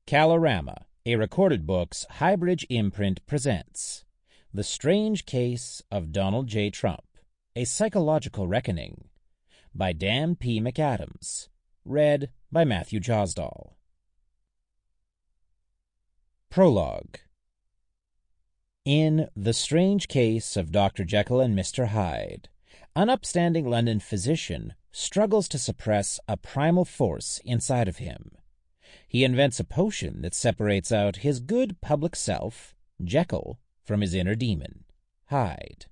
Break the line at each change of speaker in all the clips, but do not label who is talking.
Kalorama, a Recorded Books Highbridge imprint presents The Strange Case of Donald J. Trump, A Psychological Reckoning, by Dan P. Mcadams, read by Matthew Josdal. Prologue. In The Strange Case of Dr. Jekyll and Mr. Hyde, an upstanding London physician struggles to suppress a primal force inside of him. He invents a potion that separates out his good public self, Jekyll, from his inner demon, Hyde.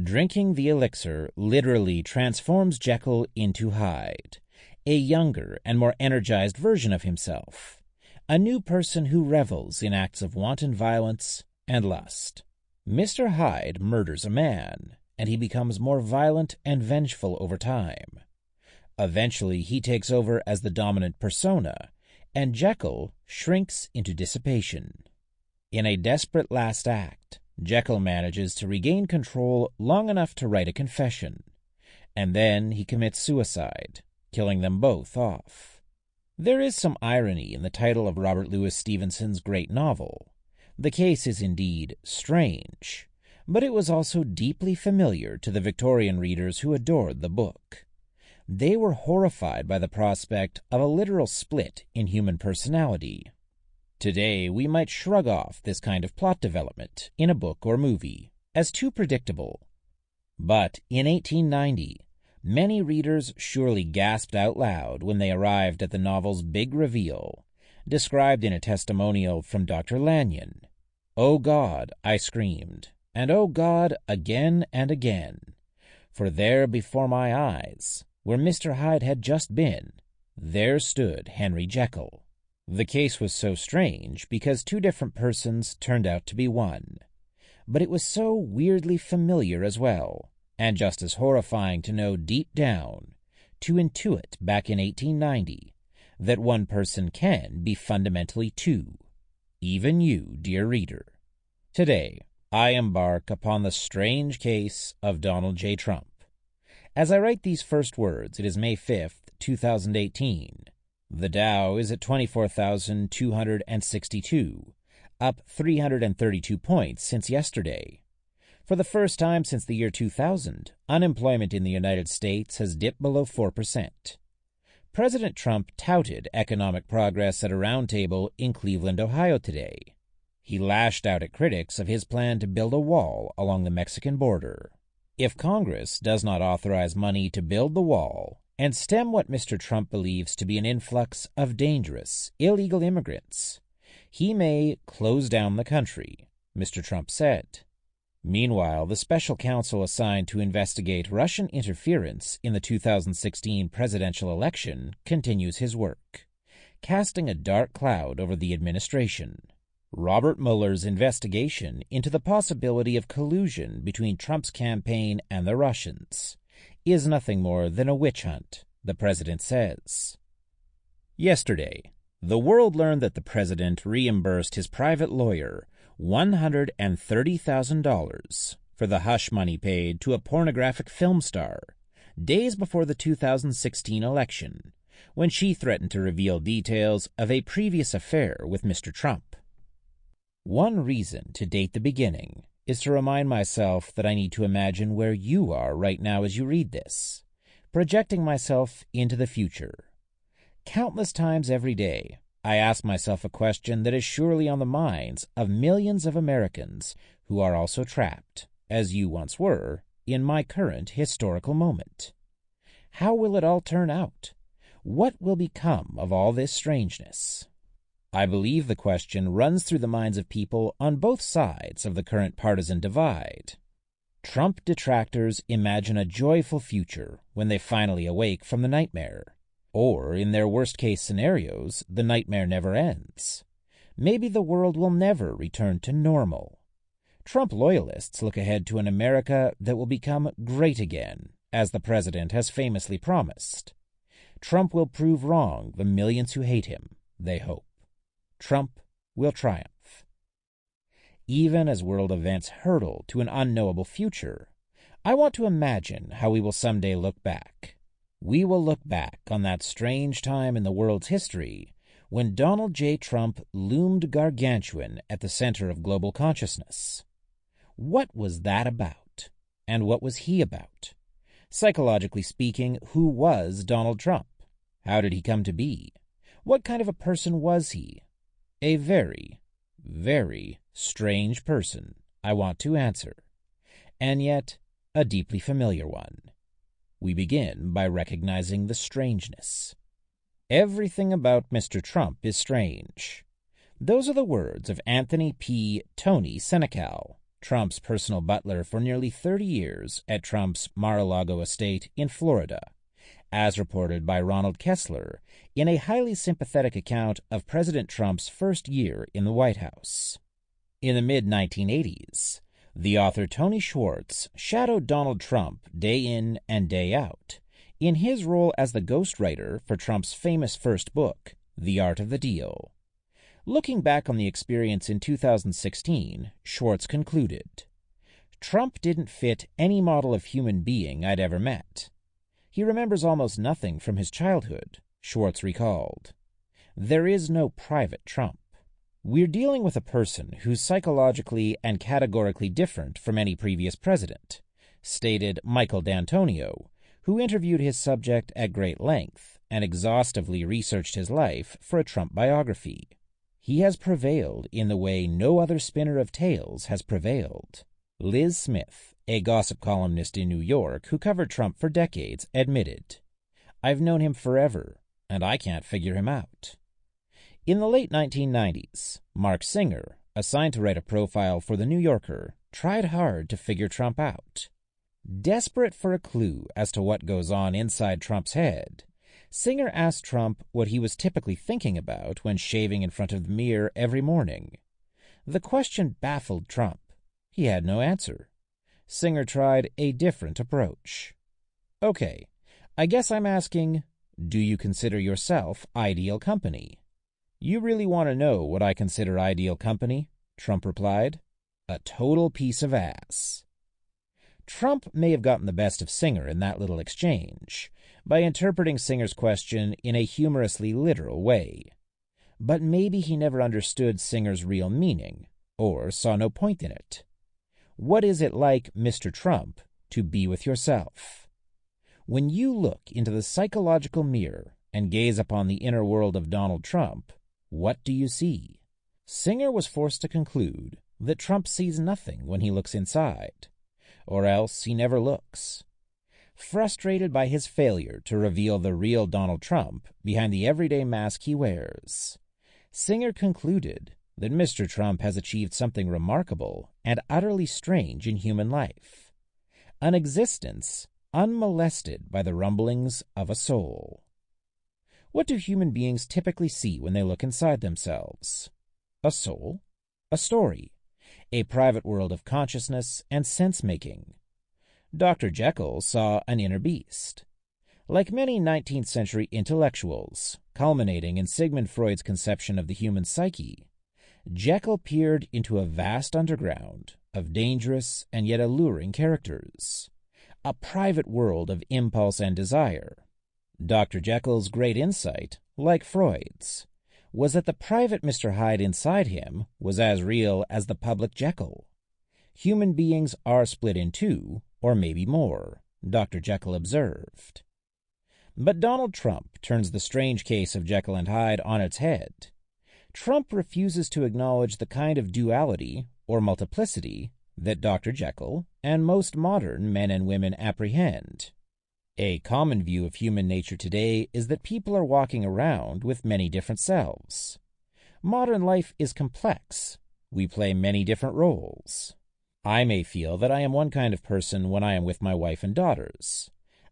Drinking the elixir literally transforms Jekyll into Hyde, a younger and more energized version of himself, a new person who revels in acts of wanton violence and lust. Mr. Hyde murders a man, and he becomes more violent and vengeful over time. Eventually, he takes over as the dominant persona, and Jekyll shrinks into dissipation. In a desperate last act, Jekyll manages to regain control long enough to write a confession, and then he commits suicide, killing them both off. There is some irony in the title of Robert Louis Stevenson's great novel. The case is indeed strange, but it was also deeply familiar to the Victorian readers who adored the book. They were horrified by the prospect of a literal split in human personality. Today, we might shrug off this kind of plot development in a book or movie as too predictable. But in 1890, many readers surely gasped out loud when they arrived at the novel's big reveal, described in a testimonial from Dr. Lanyon. "Oh God," I screamed, and "Oh God," again and again, for there before my eyes, where Mr. Hyde had just been, there stood Henry Jekyll. The case was so strange because two different persons turned out to be one. But it was so weirdly familiar as well, and just as horrifying to know deep down, to intuit back in 1890, that one person can be fundamentally two. Even you, dear reader. Today, I embark upon the strange case of Donald J. Trump. As I write these first words, it is May 5th, 2018. The Dow is at 24,262, up 332 points since yesterday. For the first time since the year 2000, unemployment in the United States has dipped below 4%. President Trump touted economic progress at a roundtable in Cleveland, Ohio today. He lashed out at critics of his plan to build a wall along the Mexican border. If Congress does not authorize money to build the wall and stem what Mr. Trump believes to be an influx of dangerous, illegal immigrants, he may close down the country, Mr. Trump said. Meanwhile, the special counsel assigned to investigate Russian interference in the 2016 presidential election continues his work, casting a dark cloud over the administration. Robert Mueller's investigation into the possibility of collusion between Trump's campaign and the Russians is nothing more than a witch hunt, the president says. Yesterday, the world learned that the president reimbursed his private lawyer $130,000 for the hush money paid to a pornographic film star days before the 2016 election, when she threatened to reveal details of a previous affair with Mr. Trump. One reason to date the beginning is to remind myself that I need to imagine where you are right now as you read this, projecting myself into the future. Countless times every day, I ask myself a question that is surely on the minds of millions of Americans who are also trapped, as you once were, in my current historical moment. How will it all turn out? What will become of all this strangeness? I believe the question runs through the minds of people on both sides of the current partisan divide. Trump detractors imagine a joyful future when they finally awake from the nightmare. Or, in their worst-case scenarios, the nightmare never ends. Maybe the world will never return to normal. Trump loyalists look ahead to an America that will become great again, as the president has famously promised. Trump will prove wrong the millions who hate him, they hope. Trump will triumph. Even as world events hurtle to an unknowable future, I want to imagine how we will someday look back. We will look back on that strange time in the world's history when Donald J. Trump loomed gargantuan at the center of global consciousness. What was that about? And what was he about? Psychologically speaking, who was Donald Trump? How did he come to be? What kind of a person was he? A very, very strange person, I want to answer, and yet a deeply familiar one. We begin by recognizing the strangeness. Everything about Mr. Trump is strange. Those are the words of Anthony P. Tony Senecal, Trump's personal butler for nearly 30 years at Trump's Mar-a-Lago estate in Florida, as reported by Ronald Kessler in a highly sympathetic account of President Trump's first year in the White House. In the mid-1980s, the author Tony Schwartz shadowed Donald Trump day in and day out in his role as the ghostwriter for Trump's famous first book, The Art of the Deal. Looking back on the experience in 2016, Schwartz concluded, "Trump didn't fit any model of human being I'd ever met. He remembers almost nothing from his childhood," Schwartz recalled. "There is no private Trump. We're dealing with a person who's psychologically and categorically different from any previous president," stated Michael D'Antonio, who interviewed his subject at great length and exhaustively researched his life for a Trump biography. "He has prevailed in the way no other spinner of tales has prevailed." Liz Smith, a gossip columnist in New York who covered Trump for decades, admitted, "I've known him forever, and I can't figure him out." In the late 1990s, Mark Singer, assigned to write a profile for The New Yorker, tried hard to figure Trump out. Desperate for a clue as to what goes on inside Trump's head, Singer asked Trump what he was typically thinking about when shaving in front of the mirror every morning. The question baffled Trump. He had no answer. Singer tried a different approach. "Okay, I guess I'm asking, do you consider yourself ideal company?" "You really want to know what I consider ideal company?" Trump replied. "A total piece of ass." Trump may have gotten the best of Singer in that little exchange, by interpreting Singer's question in a humorously literal way. But maybe he never understood Singer's real meaning, or saw no point in it. What is it like, Mr. Trump, to be with yourself? When you look into the psychological mirror and gaze upon the inner world of Donald Trump, what do you see? Singer was forced to conclude that Trump sees nothing when he looks inside, or else he never looks. Frustrated by his failure to reveal the real Donald Trump behind the everyday mask he wears, Singer concluded that Mr. Trump has achieved something remarkable and utterly strange in human life, an existence unmolested by the rumblings of a soul. What do human beings typically see when they look inside themselves? A soul, a story, a private world of consciousness and sense-making. Dr. Jekyll saw an inner beast. Like many 19th century intellectuals, culminating in Sigmund Freud's conception of the human psyche, Jekyll peered into a vast underground of dangerous and yet alluring characters, a private world of impulse and desire. Dr. Jekyll's great insight, like Freud's, was that the private Mr. Hyde inside him was as real as the public Jekyll. Human beings are split in two, or maybe more, Dr. Jekyll observed. But Donald Trump turns the strange case of Jekyll and Hyde on its head. Trump refuses to acknowledge the kind of duality, or multiplicity, that Dr. Jekyll and most modern men and women apprehend. A common view of human nature today is that people are walking around with many different selves. Modern life is complex. We play many different roles. I may feel that I am one kind of person when I am with my wife and daughters,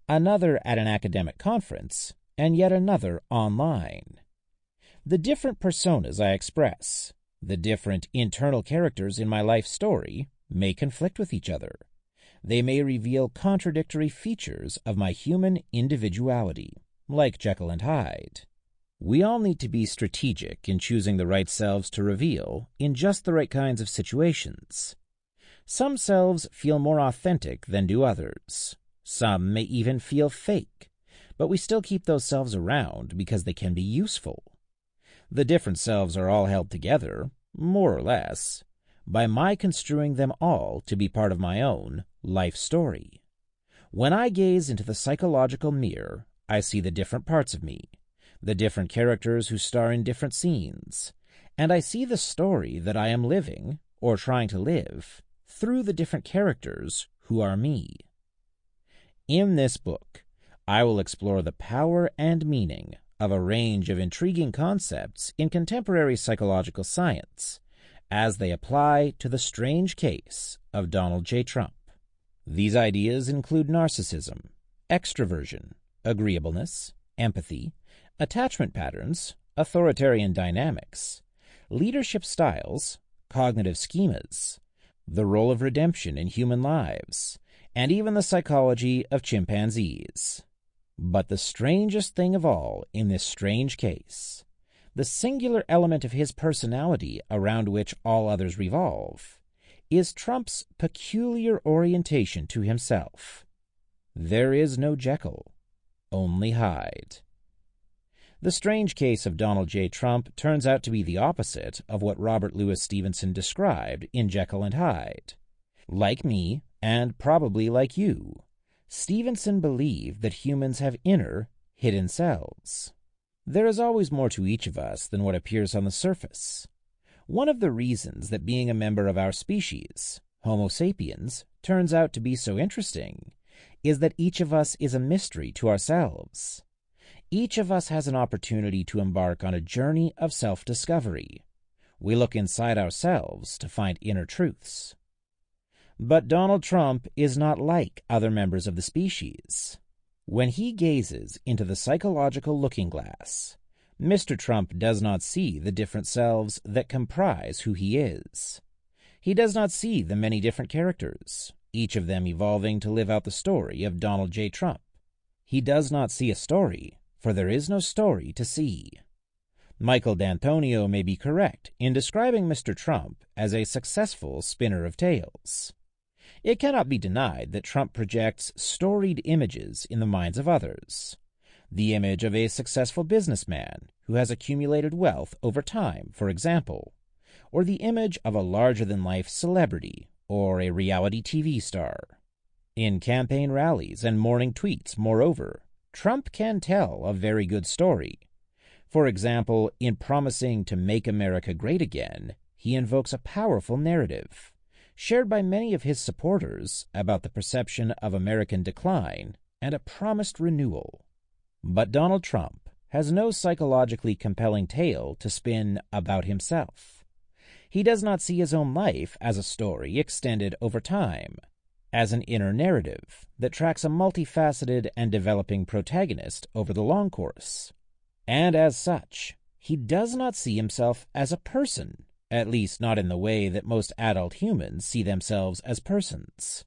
another at an academic conference, and yet another online. The different personas I express, the different internal characters in my life story, may conflict with each other. They may reveal contradictory features of my human individuality, like Jekyll and Hyde. We all need to be strategic in choosing the right selves to reveal in just the right kinds of situations. Some selves feel more authentic than do others. Some may even feel fake, but we still keep those selves around because they can be useful. The different selves are all held together, more or less, by my construing them all to be part of my own life story. When I gaze into the psychological mirror, I see the different parts of me, the different characters who star in different scenes, and I see the story that I am living, or trying to live, through the different characters who are me. In this book, I will explore the power and meaning of a range of intriguing concepts in contemporary psychological science as they apply to the strange case of Donald J. Trump. These ideas include narcissism, extroversion, agreeableness, empathy, attachment patterns, authoritarian dynamics, leadership styles, cognitive schemas, the role of redemption in human lives, and even the psychology of chimpanzees. But the strangest thing of all in this strange case, the singular element of his personality around which all others revolve, is Trump's peculiar orientation to himself. There is no Jekyll, only Hyde. The strange case of Donald J. Trump turns out to be the opposite of what Robert Louis Stevenson described in Jekyll and Hyde. Like me, and probably like you, Stevenson believed that humans have inner, hidden selves. There is always more to each of us than what appears on the surface. One of the reasons that being a member of our species, Homo sapiens, turns out to be so interesting is that each of us is a mystery to ourselves. Each of us has an opportunity to embark on a journey of self-discovery. We look inside ourselves to find inner truths. But Donald Trump is not like other members of the species. When he gazes into the psychological looking glass, Mr. Trump does not see the different selves that comprise who he is. He does not see the many different characters, each of them evolving to live out the story of Donald J. Trump. He does not see a story, for there is no story to see. Michael D'Antonio may be correct in describing Mr. Trump as a successful spinner of tales. It cannot be denied that Trump projects storied images in the minds of others. The image of a successful businessman who has accumulated wealth over time, for example, or the image of a larger-than-life celebrity or a reality TV star. In campaign rallies and morning tweets, moreover, Trump can tell a very good story. For example, in promising to make America great again, he invokes a powerful narrative, shared by many of his supporters, about the perception of American decline and a promised renewal. But Donald Trump has no psychologically compelling tale to spin about himself. He does not see his own life as a story extended over time, as an inner narrative that tracks a multifaceted and developing protagonist over the long course. And as such, he does not see himself as a person, at least not in the way that most adult humans see themselves as persons.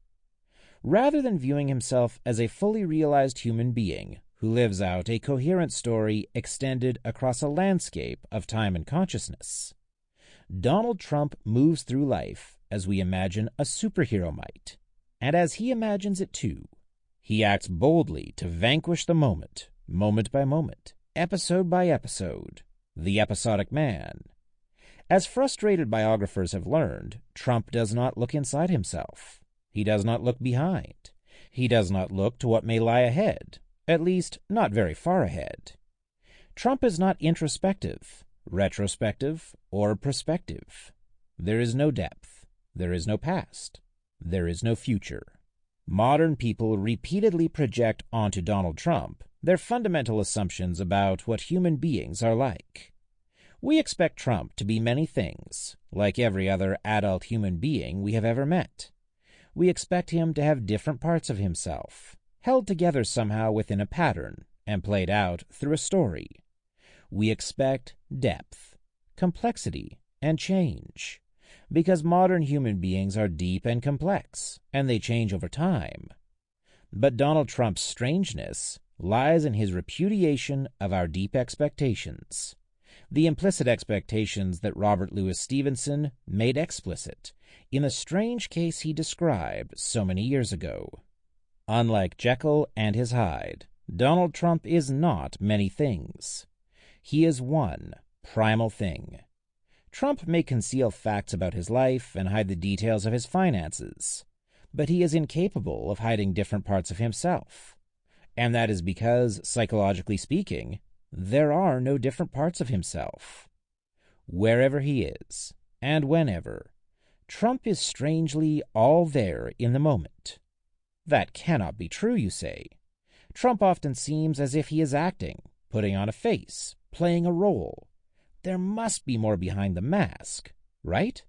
Rather than viewing himself as a fully realized human being who lives out a coherent story extended across a landscape of time and consciousness, Donald Trump moves through life as we imagine a superhero might, and as he imagines it too. He acts boldly to vanquish the moment, moment by moment, episode by episode, the episodic man. As frustrated biographers have learned, Trump does not look inside himself. He does not look behind. He does not look to what may lie ahead, at least not very far ahead. Trump is not introspective, retrospective, or prospective. There is no depth. There is no past. There is no future. Modern people repeatedly project onto Donald Trump their fundamental assumptions about what human beings are like. We expect Trump to be many things, like every other adult human being we have ever met. We expect him to have different parts of himself, held together somehow within a pattern and played out through a story. We expect depth, complexity, and change, because modern human beings are deep and complex, and they change over time. But Donald Trump's strangeness lies in his repudiation of our deep expectations, the implicit expectations that Robert Louis Stevenson made explicit in the strange case he described so many years ago. Unlike Jekyll and his Hyde, Donald Trump is not many things. He is one, primal thing. Trump may conceal facts about his life and hide the details of his finances, but he is incapable of hiding different parts of himself. And that is because, psychologically speaking, there are no different parts of himself. Wherever he is, and whenever, Trump is strangely all there in the moment. That cannot be true, you say. Trump often seems as if he is acting, putting on a face, playing a role. There must be more behind the mask, right?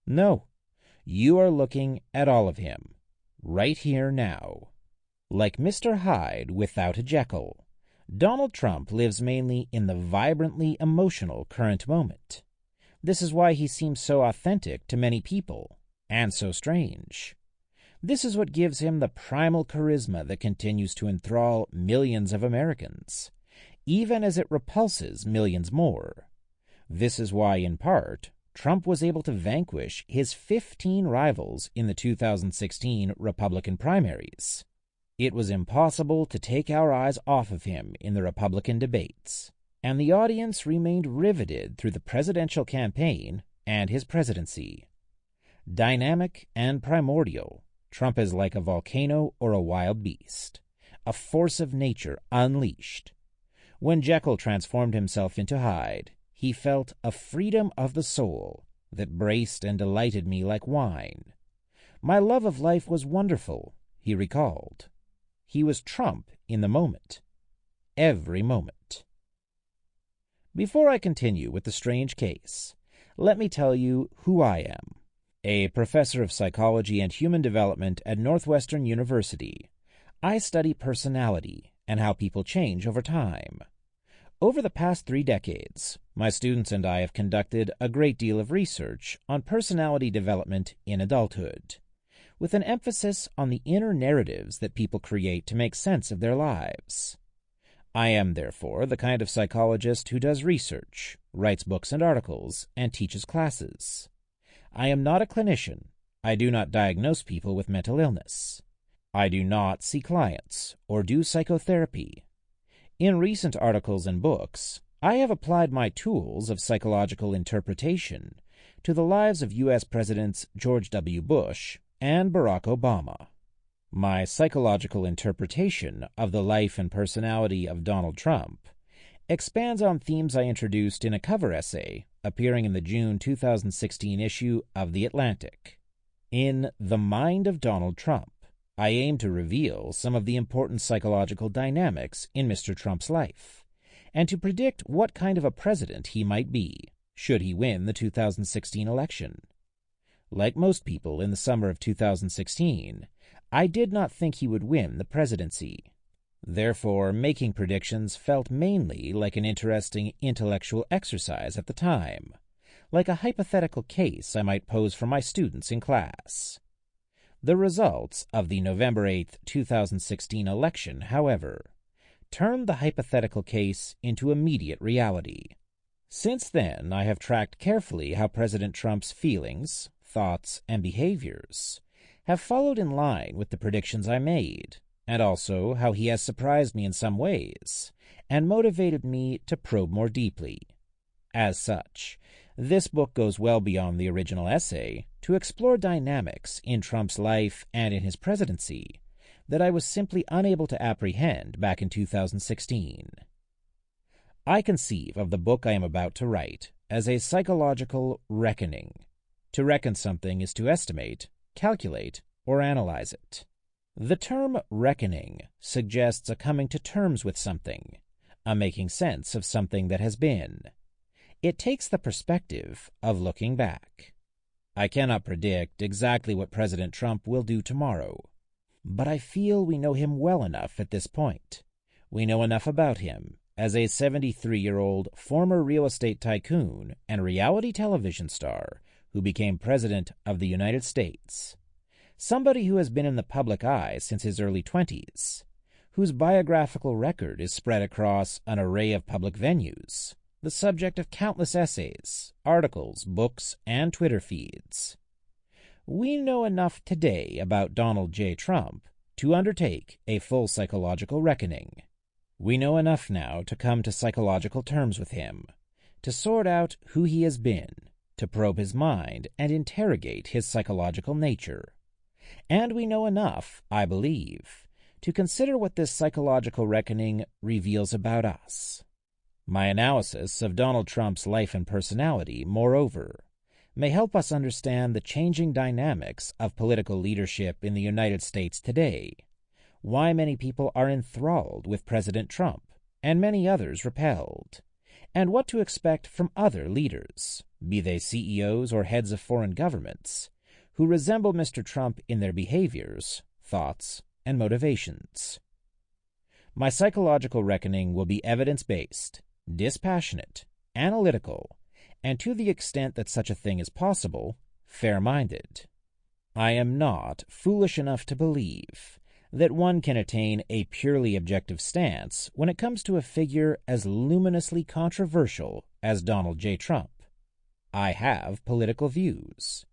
No. You are looking at all of him, right here now. Like Mr. Hyde without a Jekyll, Donald Trump lives mainly in the vibrantly emotional current moment. This is why he seems so authentic to many people, and so strange. This is what gives him the primal charisma that continues to enthrall millions of Americans, even as it repulses millions more. This is why, in part, Trump was able to vanquish his 15 rivals in the 2016 Republican primaries. It was impossible to take our eyes off of him in the Republican debates, and the audience remained riveted through the presidential campaign and his presidency. Dynamic and primordial, Trump is like a volcano or a wild beast, a force of nature unleashed. When Jekyll transformed himself into Hyde, he felt a freedom of the soul that braced and delighted me like wine. My love of life was wonderful, he recalled. He was Trump in the moment, every moment. Before I continue with the strange case, let me tell you who I am. A professor of psychology and human development at Northwestern University, I study personality and how people change over time. Over the past 3 decades, my students and I have conducted a great deal of research on personality development in adulthood, with an emphasis on the inner narratives that people create to make sense of their lives. I am, therefore, the kind of psychologist who does research, writes books and articles, and teaches classes. I am not a clinician. I do not diagnose people with mental illness. I do not see clients or do psychotherapy. In recent articles and books, I have applied my tools of psychological interpretation to the lives of U.S. Presidents George W. Bush and Barack Obama. My psychological interpretation of the life and personality of Donald Trump expands on themes I introduced in a cover essay appearing in the June 2016 issue of The Atlantic. In The Mind of Donald Trump, I aim to reveal some of the important psychological dynamics in Mr. Trump's life, and to predict what kind of a president he might be, should he win the 2016 election. Like most people in the summer of 2016, I did not think he would win the presidency. Therefore, making predictions felt mainly like an interesting intellectual exercise at the time, like a hypothetical case I might pose for my students in class. The results of the November 8, 2016 election, however, turned the hypothetical case into immediate reality. Since then, I have tracked carefully how President Trump's feelings, thoughts, and behaviors have followed in line with the predictions I made, and also how he has surprised me in some ways and motivated me to probe more deeply. As such, this book goes well beyond the original essay to explore dynamics in Trump's life and in his presidency that I was simply unable to apprehend back in 2016. I conceive of the book I am about to write as a psychological reckoning. To reckon something is to estimate, calculate, or analyze it. The term reckoning suggests a coming to terms with something, a making sense of something that has been. It takes the perspective of looking back. I cannot predict exactly what President Trump will do tomorrow, but I feel we know him well enough at this point. We know enough about him as a 73-year-old former real estate tycoon and reality television star who became President of the United States. Somebody who has been in the public eye since his early 20s, whose biographical record is spread across an array of public venues, the subject of countless essays, articles, books, and Twitter feeds. We know enough today about Donald J. Trump to undertake a full psychological reckoning. We know enough now to come to psychological terms with him, to sort out who he has been, to probe his mind and interrogate his psychological nature. And we know enough, I believe, to consider what this psychological reckoning reveals about us. My analysis of Donald Trump's life and personality, moreover, may help us understand the changing dynamics of political leadership in the United States today, why many people are enthralled with President Trump and many others repelled, and what to expect from other leaders, be they CEOs or heads of foreign governments, who resemble Mr. Trump in their behaviors, thoughts, and motivations. My psychological reckoning will be evidence-based, dispassionate, analytical, and to the extent that such a thing is possible, fair-minded. I am not foolish enough to believe that one can attain a purely objective stance when it comes to a figure as luminously controversial as Donald J. Trump. I have political views.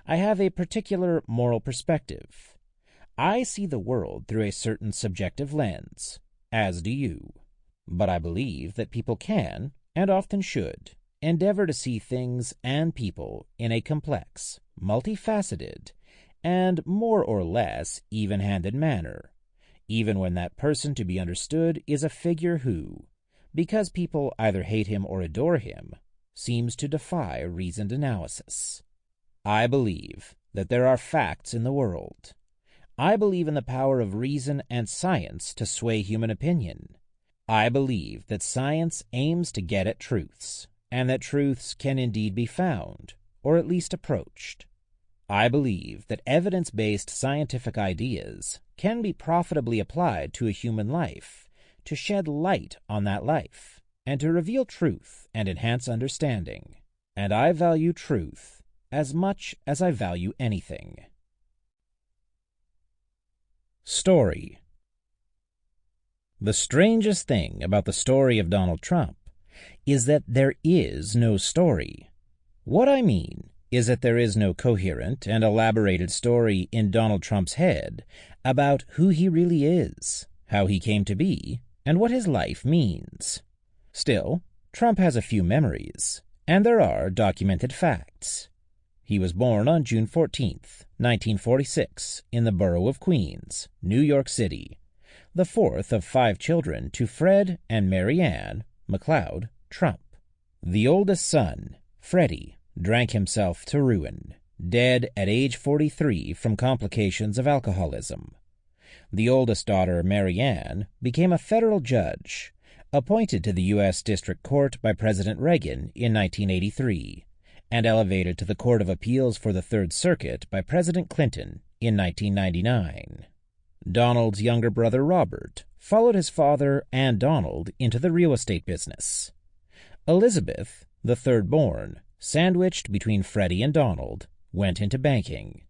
I have a particular moral perspective. I see the world through a certain subjective lens, as do you. But I believe that people can, and often should, endeavor to see things and people in a complex, multifaceted, and more or less even-handed manner, even when that person to be understood is a figure who, because people either hate him or adore him, seems to defy reasoned analysis. I believe that there are facts in the world. I believe in the power of reason and science to sway human opinion. I believe that science aims to get at truths, and that truths can indeed be found, or at least approached. I believe that evidence-based scientific ideas can be profitably applied to a human life, to shed light on that life, and to reveal truth and enhance understanding. And I value truth as much as I value anything. Story. The strangest thing about the story of Donald Trump is that there is no story. What I mean is that there is no coherent and elaborated story in Donald Trump's head about who he really is, how he came to be, and what his life means. Still, Trump has a few memories, and there are documented facts. He was born on June 14th, 1946, in the borough of Queens, New York City, the fourth of 5 children to Fred and Mary Ann McLeod Trump. The oldest son, Freddie, drank himself to ruin, dead at age 43 from complications of alcoholism. The oldest daughter, Mary Ann, became a federal judge, appointed to the U.S. District Court by President Reagan in 1983, and elevated to the Court of Appeals for the Third Circuit by President Clinton in 1999. Donald's younger brother, Robert, followed his father and Donald into the real estate business. Elizabeth, the third-born, sandwiched between Freddie and Donald, went into banking.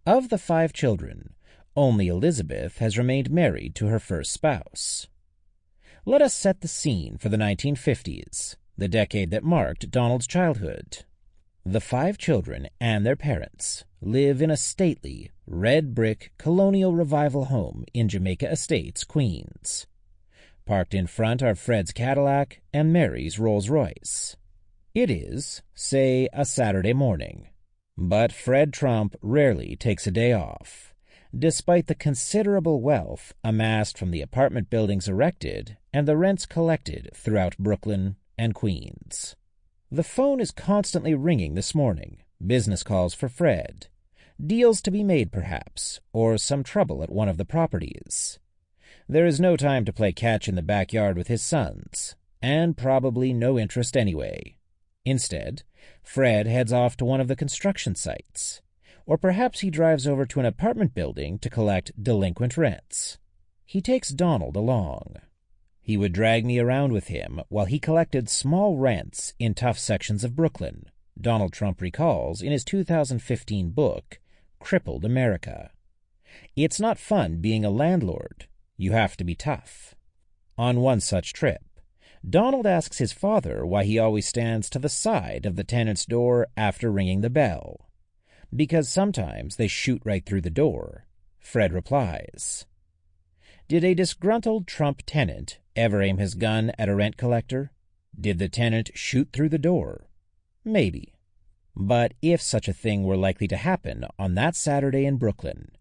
Of the 5 children, only Elizabeth has remained married to her first spouse. Let us set the scene for the 1950s, the decade that marked Donald's childhood. The 5 children and their parents live in a stately, red-brick colonial revival home in Jamaica Estates, Queens. Parked in front are Fred's Cadillac and Mary's Rolls-Royce. It is, say, a Saturday morning, but Fred Trump rarely takes a day off, despite the considerable wealth amassed from the apartment buildings erected and the rents collected throughout Brooklyn and Queens. The phone is constantly ringing this morning, business calls for Fred, deals to be made perhaps, or some trouble at one of the properties. There is no time to play catch in the backyard with his sons, and probably no interest anyway. Instead, Fred heads off to one of the construction sites, or perhaps he drives over to an apartment building to collect delinquent rents. He takes Donald along. He would drag me around with him while he collected small rents in tough sections of Brooklyn, Donald Trump recalls in his 2015 book, Crippled America. It's not fun being a landlord. You have to be tough. On one such trip, Donald asks his father why he always stands to the side of the tenant's door after ringing the bell. Because sometimes they shoot right through the door, Fred replies. Did a disgruntled Trump tenant ever aim his gun at a rent collector? Did the tenant shoot through the door? Maybe. But if such a thing were likely to happen on that Saturday in Brooklyn,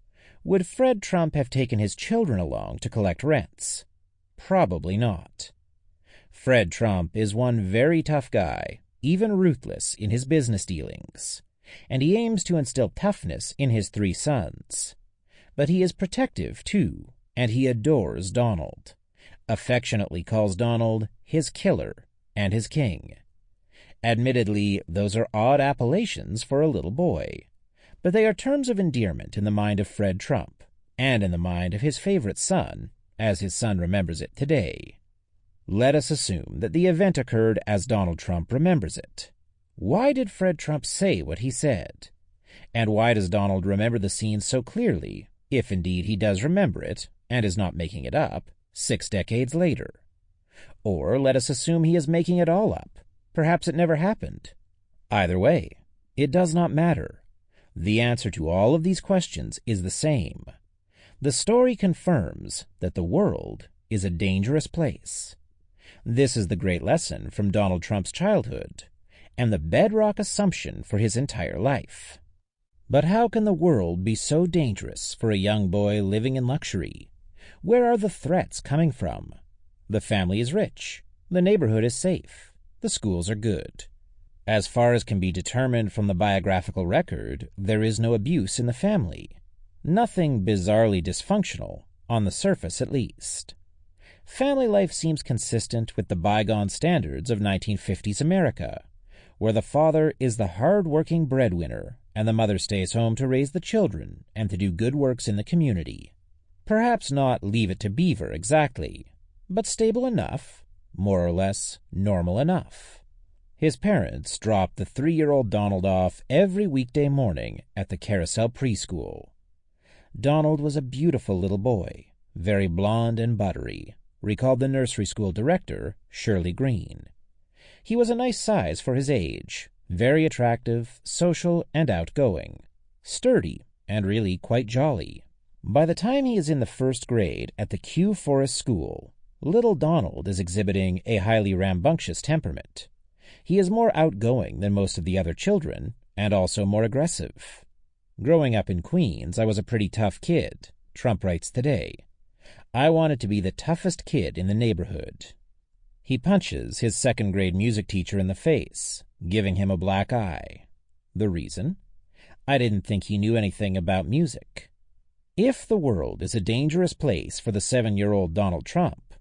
would Fred Trump have taken his children along to collect rents? Probably not. Fred Trump is one very tough guy, even ruthless in his business dealings, and he aims to instill toughness in his 3 sons. But he is protective, too, and he adores Donald, affectionately calls Donald his killer and his king. Admittedly, those are odd appellations for a little boy, but they are terms of endearment in the mind of Fred Trump, and in the mind of his favorite son, as his son remembers it today. Let us assume that the event occurred as Donald Trump remembers it. Why did Fred Trump say what he said? And why does Donald remember the scene so clearly, if indeed he does remember it, and is not making it up, 6 decades later? Or let us assume he is making it all up. Perhaps it never happened. Either way, it does not matter. The answer to all of these questions is the same. The story confirms that the world is a dangerous place. This is the great lesson from Donald Trump's childhood, and the bedrock assumption for his entire life. But how can the world be so dangerous for a young boy living in luxury? Where are the threats coming from? The family is rich. The neighborhood is safe. The schools are good. As far as can be determined from the biographical record, there is no abuse in the family. Nothing bizarrely dysfunctional, on the surface at least. Family life seems consistent with the bygone standards of 1950s America, where the father is the hard-working breadwinner and the mother stays home to raise the children and to do good works in the community. Perhaps not Leave It to Beaver exactly, but stable enough, more or less normal enough. His parents dropped the 3-year-old Donald off every weekday morning at the Carousel preschool. Donald was a beautiful little boy, very blond and buttery, recalled the nursery school director, Shirley Green. He was a nice size for his age, very attractive, social, and outgoing, sturdy, and really quite jolly. By the time he is in the 1st grade at the Kew Forest School, little Donald is exhibiting a highly rambunctious temperament. He is more outgoing than most of the other children, and also more aggressive. Growing up in Queens, I was a pretty tough kid, Trump writes today. I wanted to be the toughest kid in the neighborhood. He punches his 2nd grade music teacher in the face, giving him a black eye. The reason? I didn't think he knew anything about music. If the world is a dangerous place for the 7-year-old Donald Trump,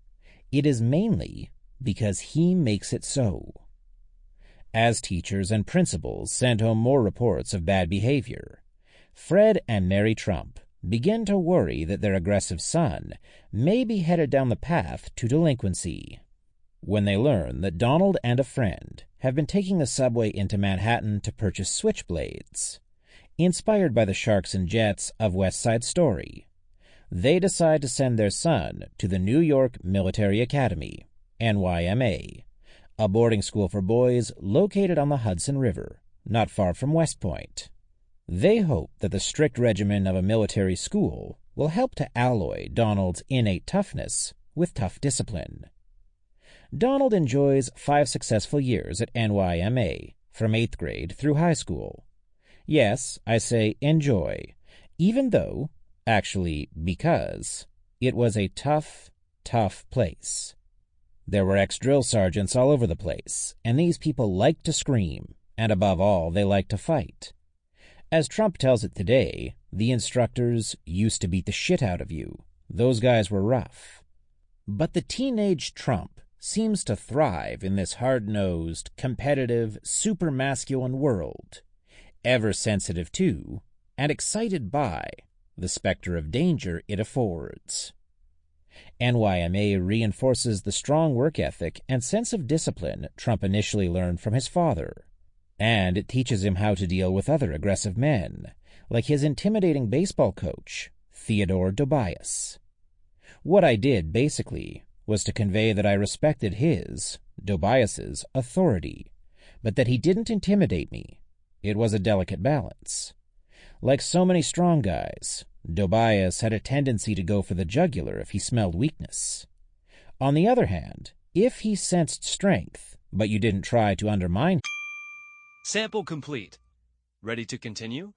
it is mainly because he makes it so. As teachers and principals send home more reports of bad behavior, Fred and Mary Trump begin to worry that their aggressive son may be headed down the path to delinquency. When they learn that Donald and a friend have been taking the subway into Manhattan to purchase switchblades, inspired by the Sharks and Jets of West Side Story, they decide to send their son to the New York Military Academy, NYMA, a boarding school for boys located on the Hudson River, not far from West Point. They hope that the strict regimen of a military school will help to alloy Donald's innate toughness with tough discipline. Donald enjoys 5 successful years at NYMA, from 8th grade through high school. Yes, I say enjoy, even though, actually because, it was a tough, tough place. There were ex-drill sergeants all over the place, and these people liked to scream, and above all, they liked to fight. As Trump tells it today, the instructors used to beat the shit out of you. Those guys were rough. But the teenage Trump seems to thrive in this hard-nosed, competitive, super-masculine world, ever sensitive to, and excited by, the specter of danger it affords. NYMA reinforces the strong work ethic and sense of discipline Trump initially learned from his father, and it teaches him how to deal with other aggressive men, like his intimidating baseball coach, Theodore Tobias. What I did, basically, was to convey that I respected his, Tobias's, authority, but that he didn't intimidate me. It was a delicate balance. Like so many strong guys, Tobias had a tendency to go for the jugular if he smelled weakness. On the other hand, if he sensed strength, But you didn't try to undermine.
Sample complete. Ready to continue?